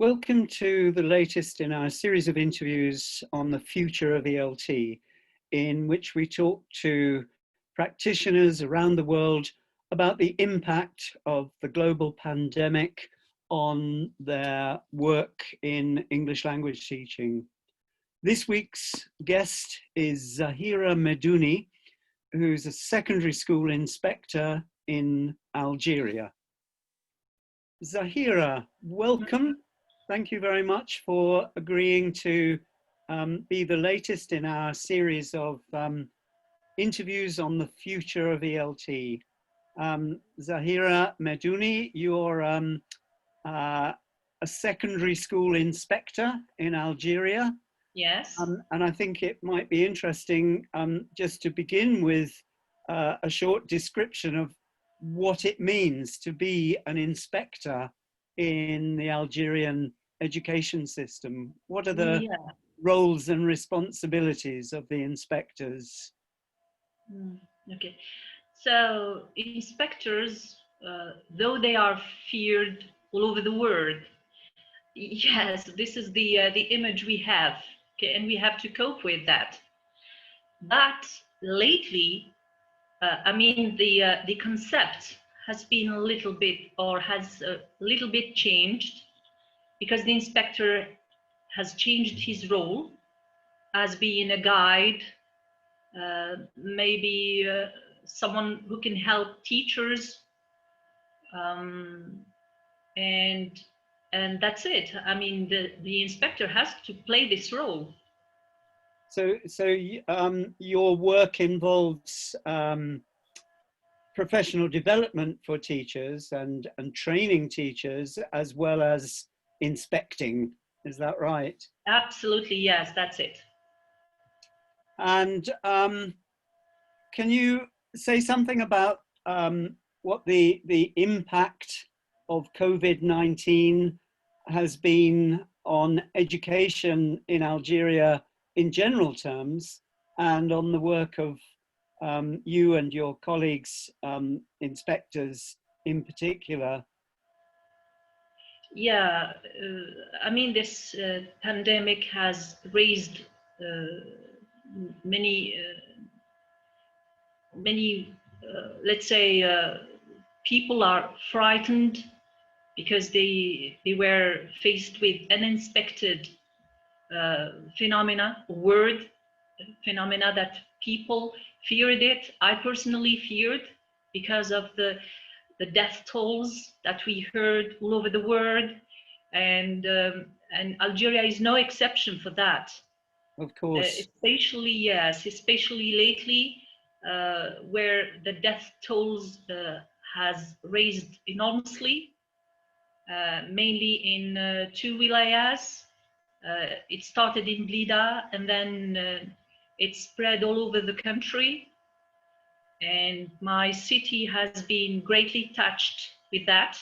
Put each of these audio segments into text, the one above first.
Welcome to the latest in our series of interviews on the future of ELT, in which we talk to practitioners around the world about the impact of the global pandemic on their work in English language teaching. This week's guest is Zahira Medouni, who's a secondary school inspector in Algeria. Zahira, welcome. Thank you very much for agreeing to be the latest in our series of interviews on the future of ELT. Zahira Medouni, you're a secondary school inspector in Algeria. Yes. And I think it might be interesting just to begin with a short description of what it means to be an inspector in the Algerian education system. What are the roles and responsibilities of the inspectors? Okay, so inspectors, though they are feared all over the world, yes, this is the image we have, okay, and we have to cope with that. But lately, I mean, the concept has been a little bit, or has a little bit changed, because the inspector has changed his role as being a guide, maybe someone who can help teachers, and that's it. I mean, the inspector has to play this role. So your work involves professional development for teachers and training teachers, as well as inspecting. Is that right? Absolutely, yes, that's it. And can you say something about what the impact of COVID-19 has been on education in Algeria in general terms, and on the work of you and your colleagues, inspectors in particular? Yeah, I mean, this pandemic has raised many, let's say, people are frightened because they were faced with unexpected phenomena that people feared it. I personally feared because of the death tolls that we heard all over the world, and Algeria is no exception for that. Of course. Especially lately, where the death tolls has raised enormously, mainly in two wilayas. It started in Blida, and then it spread all over the country. And my city has been greatly touched with that.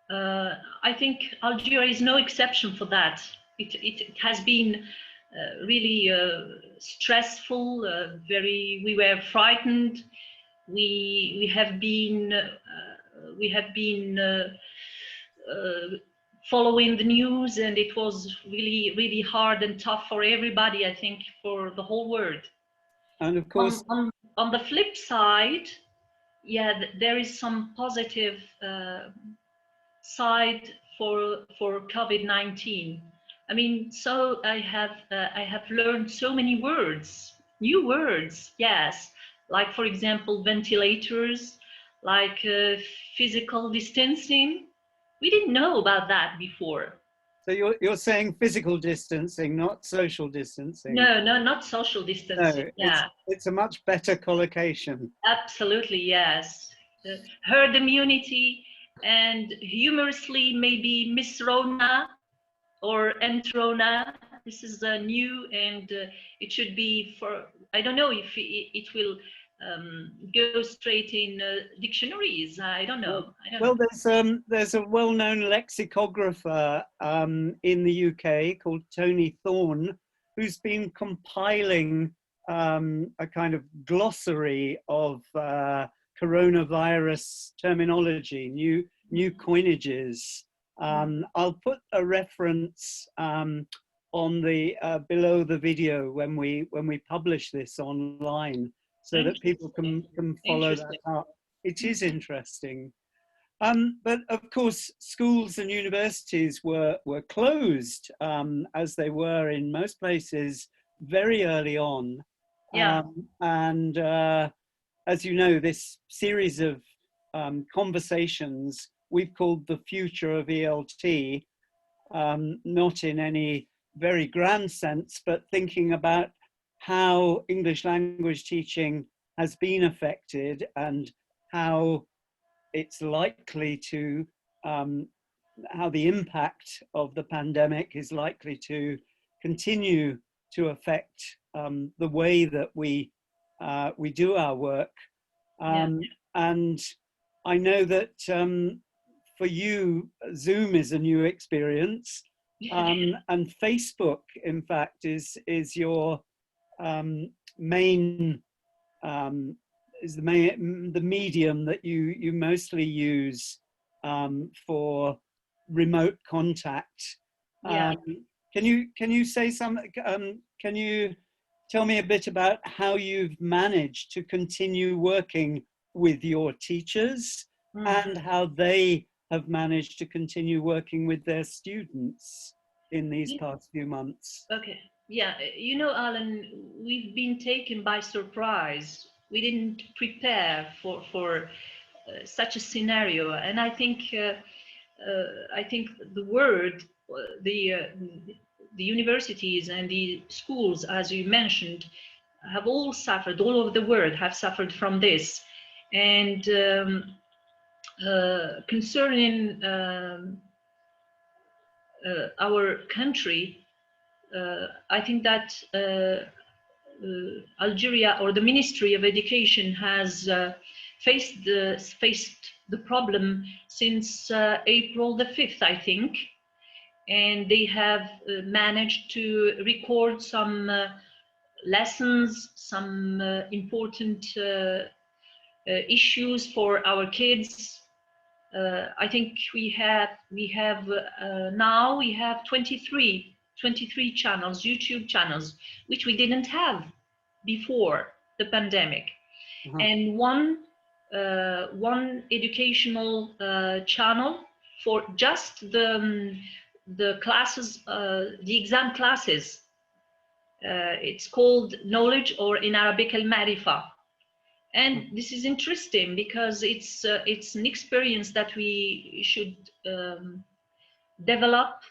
I think Algeria is no exception for that. It has been really stressful. We were frightened. We have been following the news, and it was really hard and tough for everybody, I think, for the whole world. And of course, on the flip side, yeah, there is some positive side for COVID-19. I mean, so I have learned so many words, new words, yes, like, for example, ventilators, like physical distancing. We didn't know about that before. So you're saying physical distancing, not social distancing? No, not social distancing. No, it's a much better collocation. Absolutely, yes. Herd immunity, and humorously, maybe Miss Rona or Entrona. This is new, and it should be for, I don't know if it will go straight in dictionaries. I don't know. Well, there's a well-known lexicographer in the UK called Tony Thorne, who's been compiling a kind of glossary of coronavirus terminology, new coinages, I'll put a reference on the below the video when we publish this online, so that people can follow that up. It is interesting. But of course, schools and universities were closed, as they were in most places very early on. Yeah. And as you know, this series of conversations we've called the Future of ELT, not in any very grand sense, but thinking about how English language teaching has been affected and how it's likely to, how the impact of the pandemic is likely to continue to affect the way that we do our work. And I know that for you, Zoom is a new experience, and Facebook, in fact, is your main is the medium that you mostly use for remote contact. Can you say something? Can you tell me a bit about how you've managed to continue working with your teachers and how they have managed to continue working with their students in these past few months? Okay. Yeah, you know, Alan, we've been taken by surprise. We didn't prepare for such a scenario, and I think the word, the universities and the schools, as you mentioned, have all suffered. All over the world have suffered from this, and concerning our country. I think that Algeria, or the Ministry of Education, has faced the problem since April the 5th, I think, and they have managed to record some lessons, some important issues for our kids. I think we have now 23 channels, YouTube channels, which we didn't have before the pandemic, and one educational channel for just the classes, the exam classes. It's called Knowledge, or in Arabic Al-Marifa. And this is interesting because it's an experience that we should develop,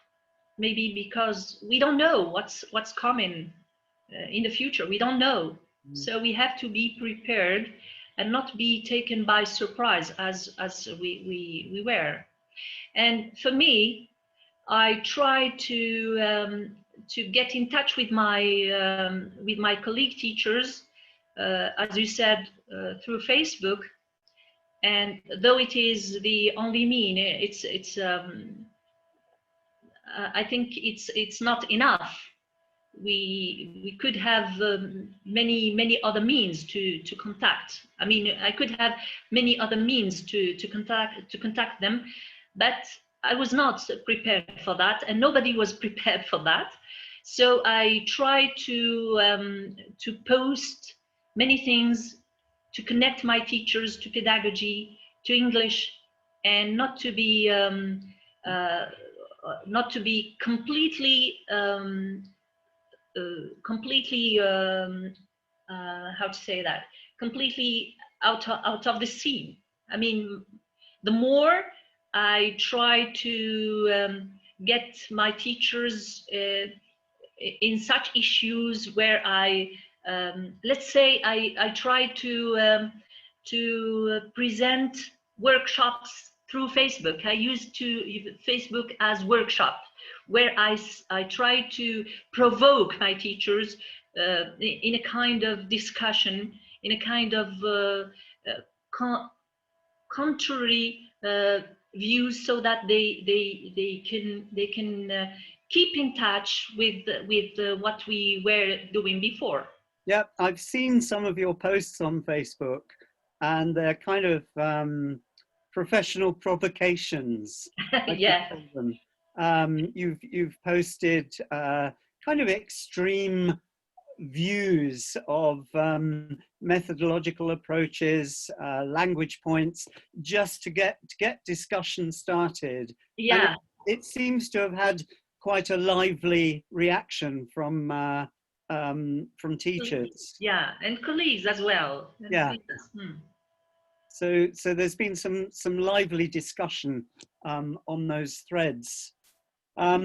maybe because we don't know what's coming in the future. We don't know, so we have to be prepared and not be taken by surprise as we were. And for me, I try to get in touch with my colleague teachers, as you said, through Facebook. And though it is the only mean, I think it's not enough. We could have many other means to contact. I mean, I could have many other means to contact them, but I was not prepared for that, and nobody was prepared for that. So I tried to post many things, to connect my teachers to pedagogy, to English, and not to be completely how to say that, completely out of the scene. I mean, the more I try to get my teachers in such issues where I let's say I try to present workshops through Facebook. I used to Facebook as workshop, where I try to provoke my teachers in a kind of discussion, in a kind of contrary views, so that they can keep in touch with what we were doing before. Yeah, I've seen some of your posts on Facebook, and they're kind of professional provocations, I could Yeah, call them. You've posted kind of extreme views of methodological approaches, language points, just to get discussion started. And yeah, it seems to have had quite a lively reaction from teachers. yeah, and colleagues as well. And Yeah. colleagues. So there's been some lively discussion on those threads. Um,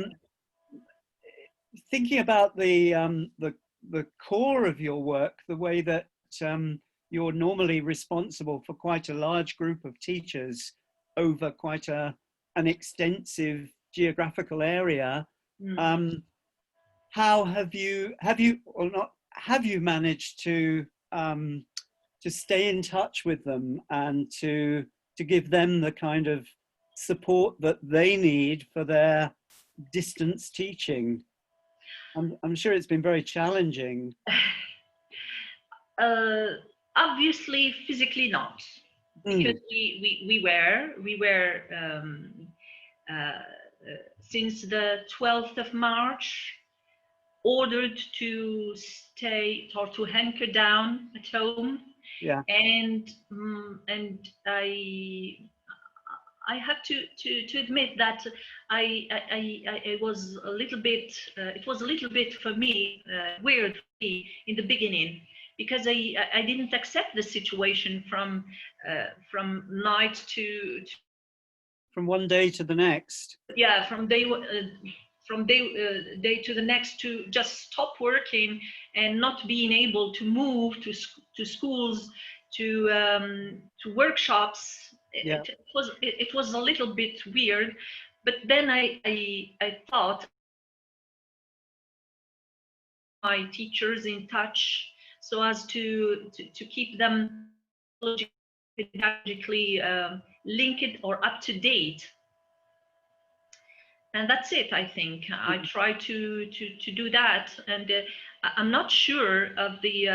Thinking about the core of your work, the way that you're normally responsible for quite a large group of teachers over quite an extensive geographical area. How have you or not have you managed to stay in touch with them and to give them the kind of support that they need for their distance teaching? I'm sure it's been very challenging. Uh, Obviously, physically not, because Mm, we were since the 12th of March ordered to stay or to hunker down at home, yeah. and I have to admit that I was a little bit, it was a little bit for me weird in the beginning, because I didn't accept the situation from night to From one day to the next. yeah, from day to the next, to just stop working and not being able to move to schools, to workshops. Yeah. It was a little bit weird, but then I thought my teachers in touch, so as to keep them pedagogically linked or up to date. And that's it. I think I try to do that, and I'm not sure of the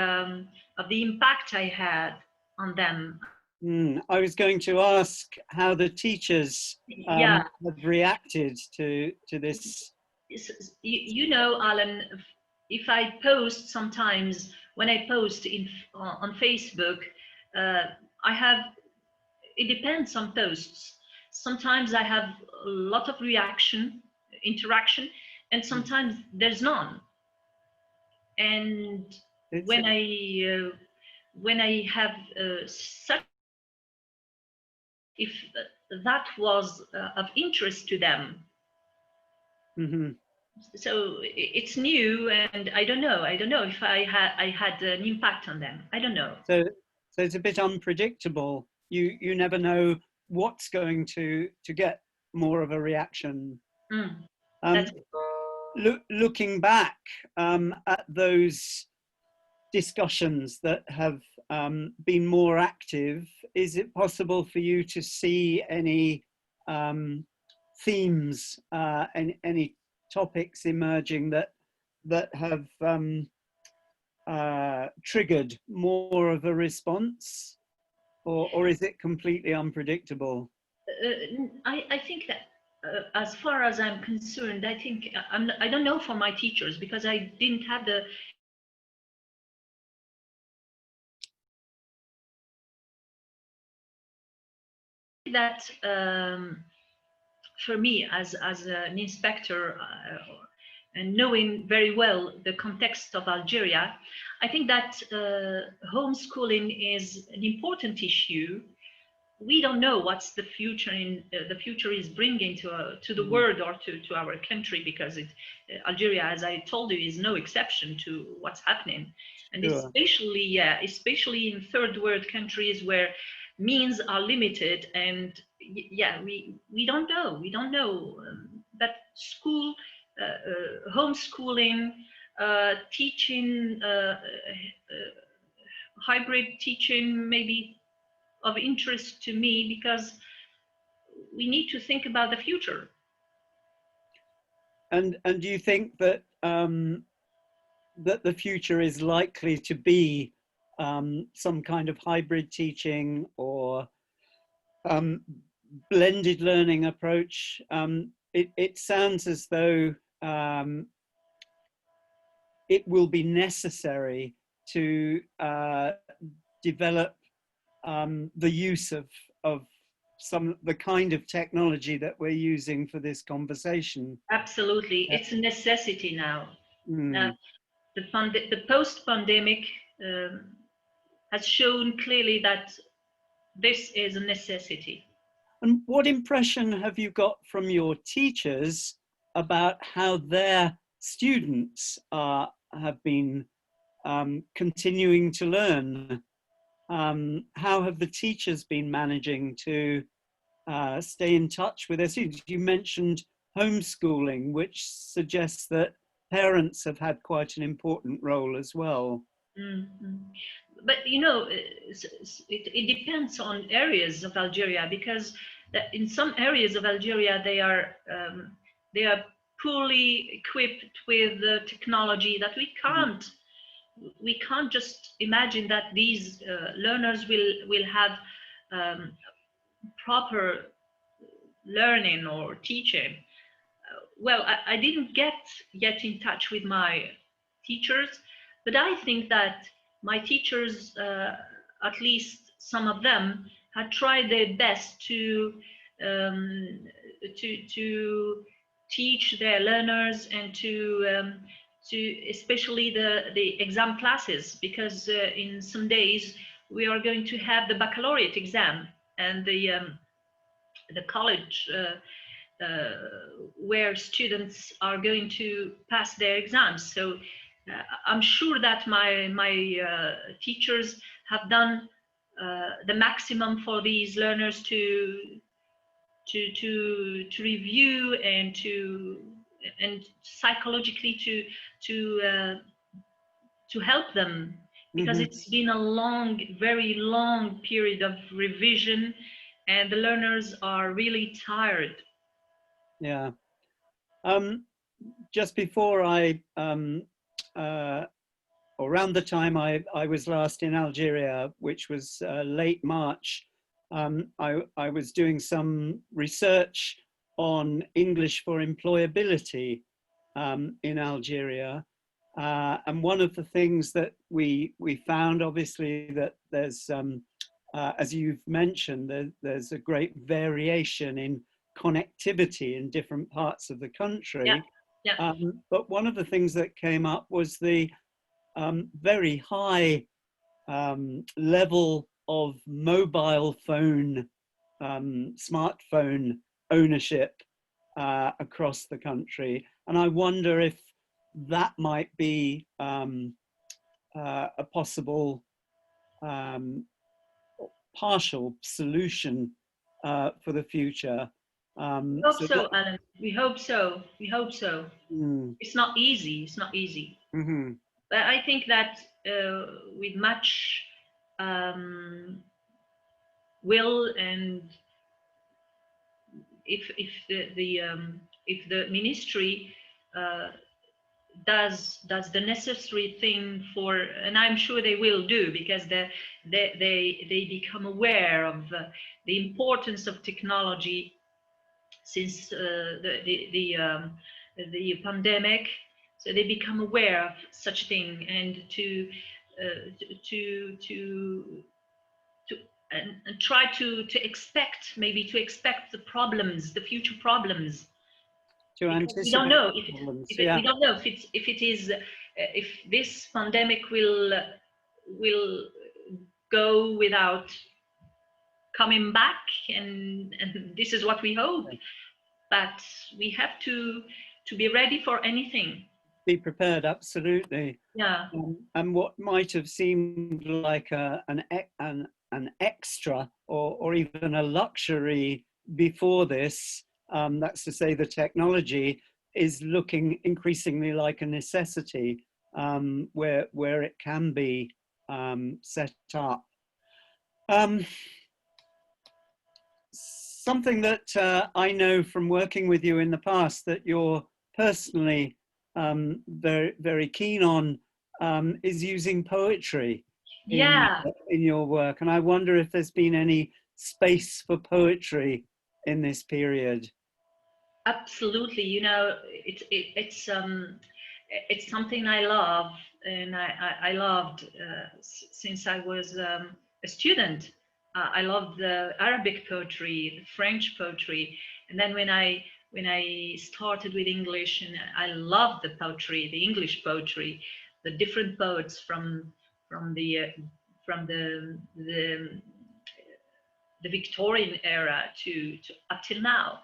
impact I had on them. I was going to ask how the teachers Yeah, have reacted to this. you know, Alan, if I post sometimes, when I post on Facebook, uh, I have, it depends on posts. Sometimes I have a lot of interaction, and sometimes there's none. And It's when I have such, if that was of interest to them. mm-hmm. So it's new, and I don't know if I had an impact on them. I don't know. So it's a bit unpredictable. You never know what's going to get more of a reaction. Um, That's Looking back at those discussions that have been more active, is it possible for you to see any themes, any topics emerging that have triggered more of a response, or is it completely unpredictable? I think that as far as I'm concerned, I think I don't know for my teachers, because I didn't have the that for me as an inspector, and knowing very well the context of Algeria, I think that homeschooling is an important issue. We don't know what's the future the future is bringing to the world, or to our country, because Algeria, as I told you, is no exception to what's happening, and Sure. especially in third world countries where means are limited. And yeah, we don't know that school, homeschooling, teaching, hybrid teaching, maybe of interest to me, because we need to think about the future. And do you think that that the future is likely to be some kind of hybrid teaching, or blended learning approach, it sounds as though it will be necessary to develop the use of the kind of technology that we're using for this conversation. Absolutely, it's a necessity now. Now, Mm. the post-pandemic has shown clearly that this is a necessity. And what impression have you got from your teachers about how their students have been continuing to learn? How have the teachers been managing to stay in touch with their students? You mentioned homeschooling, which suggests that parents have had quite an important role as well. Mm-hmm. But you know, it depends on areas of Algeria, because in some areas of Algeria they are poorly equipped with the technology that we can't just imagine that these learners will have proper learning or teaching. Well, I didn't get yet in touch with my teachers, but I think that my teachers, at least some of them, had tried their best um, to teach their learners and to especially the exam classes, because in some days we are going to have the baccalaureate exam and the college where students are going to pass their exams. So I'm sure that my teachers have done the maximum for these learners to review and psychologically to help them, because Mm-hmm. it's been a long, very long period of revision, and the learners are really tired. Yeah. Just before around the time I was last in Algeria, which was late March, I was doing some research on English for employability in Algeria. And one of the things that we found, obviously, that there's, as you've mentioned, there's a great variation in connectivity in different parts of the Yeah, country. yeah. But one of the things that came up was the very high level of mobile phone, smartphone ownership across the country. And I wonder if that might be a possible partial solution for the future. We hope So so, Alan. We hope so. We hope so. mm, It's not easy. It's not easy. mm-hmm, But I think that with much um, will, and if if the ministry uh, does the necessary thing for, and I'm sure they will do, because they become aware of the importance of technology since the pandemic. So they become aware of such thing, and to to and try to expect, maybe to expect the problems, the future problems, to because we don't anticipate know problems. if Yeah. we don't know if it is if this pandemic will go without coming back, and this is what we hope, but we have to be ready for anything. Be prepared, absolutely. Yeah. And what might have seemed like an extra or even a luxury before this, that's to say the technology, is looking increasingly like a necessity, where it can be set up. Um, Something that I know from working with you in the past that you're personally very, very keen on is using poetry Yeah. in your work. And I wonder if there's been any space for poetry in this period? Absolutely. You know, it's something I love, and I loved since I was a student. I loved the Arabic poetry, the French poetry, and then when I started with English, and I loved the poetry, the English poetry, the different poets from the the Victorian era to up till now.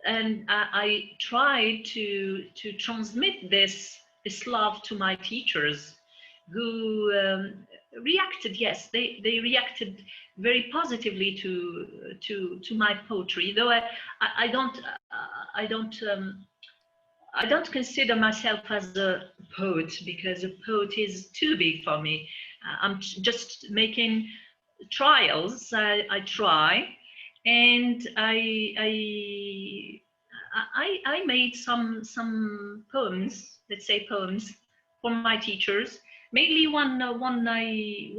And I tried to transmit this love to my teachers, who reacted. Yes, they reacted very positively to my poetry. Though I don't I don't I don't consider myself as a poet, because a poet is too big for me. I'm just making trials. I try, and I made some poems, let's say poems, for my teachers. Mainly one I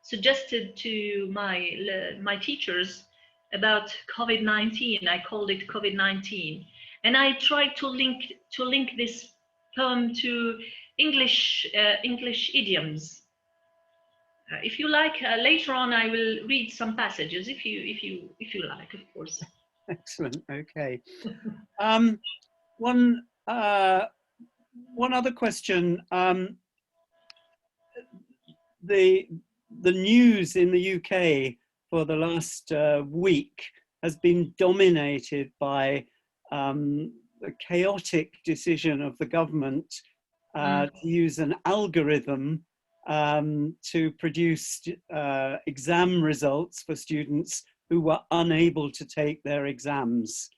suggested to my teachers about COVID-19. I called it COVID-19, and I tried to link this poem to English idioms. If you like, later on I will read some passages, if you like, of course. Excellent. Okay. One one other question. The news in the UK for the last week has been dominated by the chaotic decision of the government to use an algorithm to produce exam results for students who were unable to take their exams.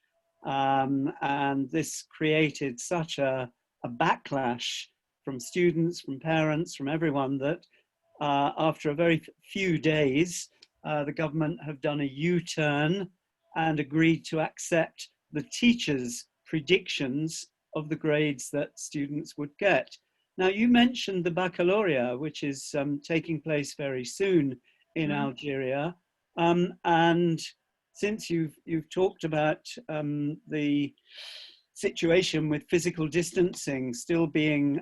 And this created such a backlash from students, from parents, from everyone, that after a very few days, the government have done a U-turn and agreed to accept the teachers' predictions of the grades that students would get. Now, you mentioned the baccalaureate, which is taking place very soon in Algeria. And since you've talked about the situation with physical distancing still being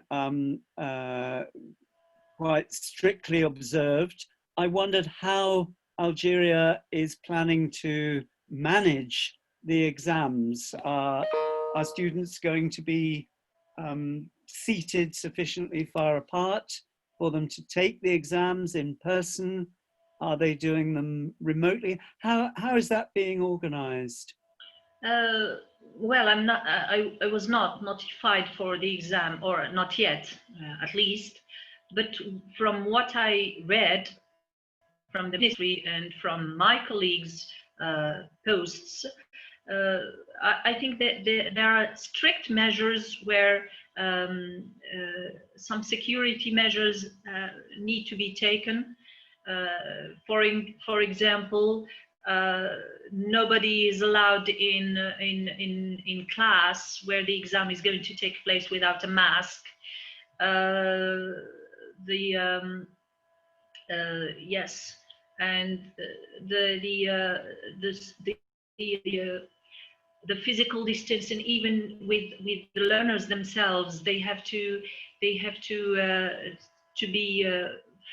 quite strictly observed, I wondered how Algeria is planning to manage the exams. Are students going to be seated sufficiently far apart for them to take the exams in person? Are they doing them remotely? How is that being organized? Well, I was not notified for the exam, or not yet, at least. But from what I read from the ministry and from my colleagues' posts, I think that there are strict measures where some security measures need to be taken. For example, nobody is allowed in class where the exam is going to take place without a mask. Yes, and the physical distance, and even with the learners themselves, they have to be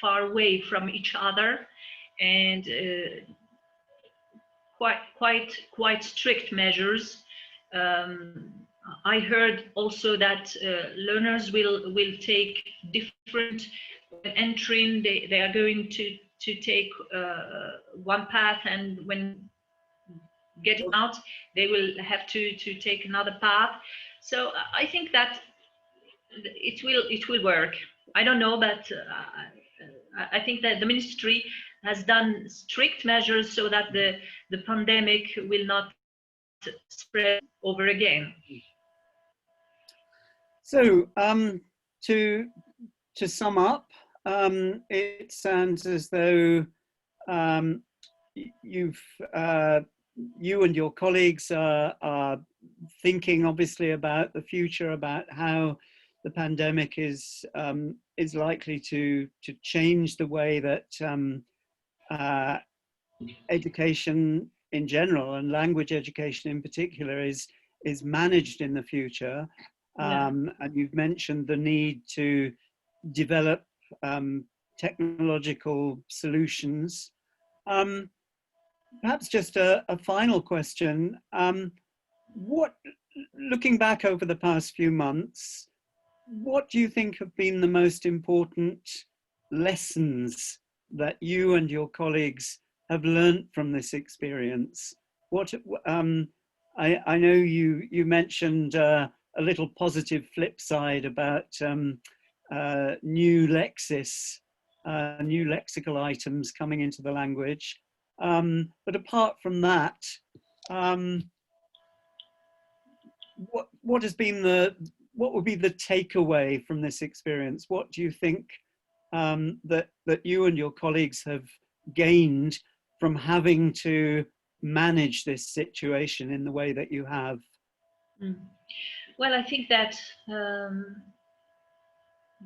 far away from each other, and quite strict measures. I heard also that learners will take different, when entering, they are going to take one path, and when getting out they will have to take another path. So I think that it will work. I don't know, but I think that the ministry has done strict measures so that the pandemic will not spread over again. So to sum up, it sounds as though you and your colleagues are thinking obviously about the future, about how the pandemic is likely to change the way that education in general, and language education in particular, is managed in the future. Yeah. And you've mentioned the need to develop technological solutions. Perhaps just a final question. What, looking back over the past few months, what do you think have been the most important lessons that you and your colleagues have learned from this experience? What I know you mentioned a little positive flip side about new lexis, new lexical items coming into the language. But apart from that, what has been what would be the takeaway from this experience? What do you think that you and your colleagues have gained from having to manage this situation in the way that you have? Well, I think that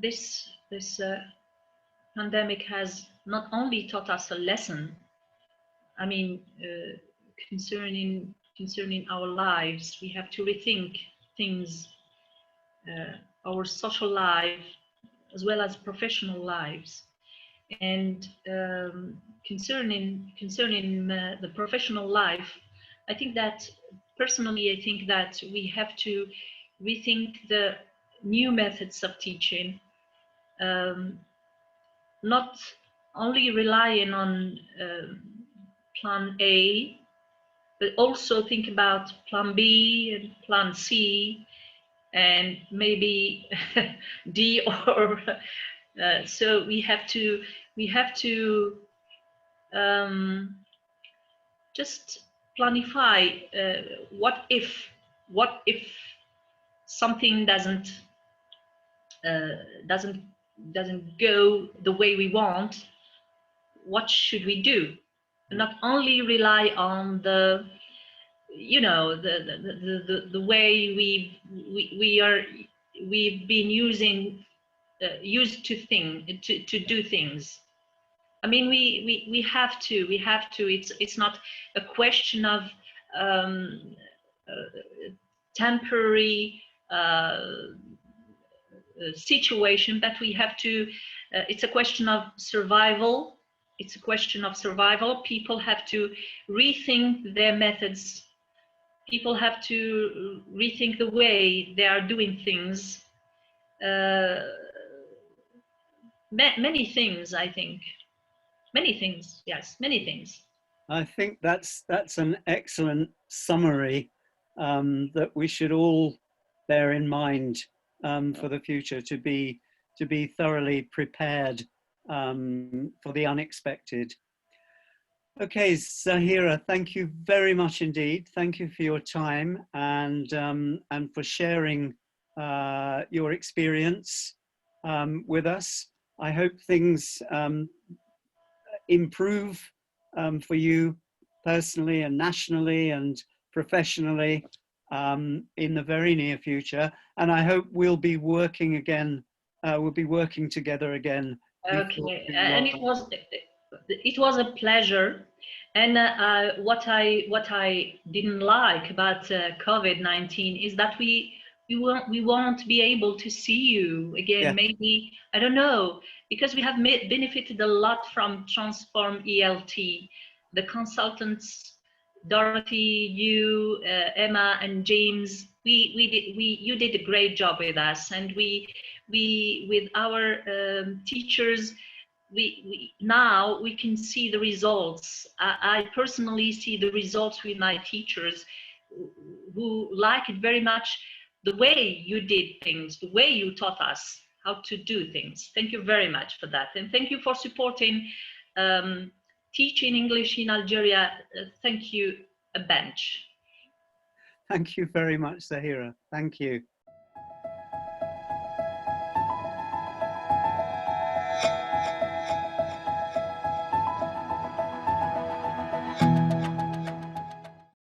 this pandemic has not only taught us a lesson, I mean, concerning our lives. We have to rethink things, our social life as well as professional lives. And concerning the professional life, I think that personally, I think that we have to rethink the new methods of teaching, not only relying on plan A, but also think about plan B and plan C and maybe D or so we have to just planify what if something doesn't go the way we want. What should we do? Not only rely on the the way we've been used to do things. I mean, we have to. It's not a question of temporary situation, but we have to. It's a question of survival. It's a question of survival. People have to rethink their methods. People have to rethink the way they are doing things. Many things, I think. Many things, yes, many things. I think that's an excellent summary that we should all bear in mind for the future, to be thoroughly prepared for the unexpected. Okay, Zahira, thank you very much indeed. Thank you for your time and for sharing your experience with us. I hope things improve for you personally and nationally and professionally in the very near future. And I hope we'll be working again. We'll be working together again. Okay, and it was a pleasure. And what I didn't like about COVID-19 is that we won't be able to see you again. Yeah. Maybe, I don't know, because we have benefited a lot from Transform ELT. The consultants, Dorothy, you, Emma, and James, you did a great job with us, and we with our teachers. Now we can see the results. I personally see the results with my teachers who like it very much, the way you did things, the way you taught us how to do things. Thank you very much for that. And thank you for supporting teaching English in Algeria. Thank you a bunch. Thank you very much, Zahira. Thank you.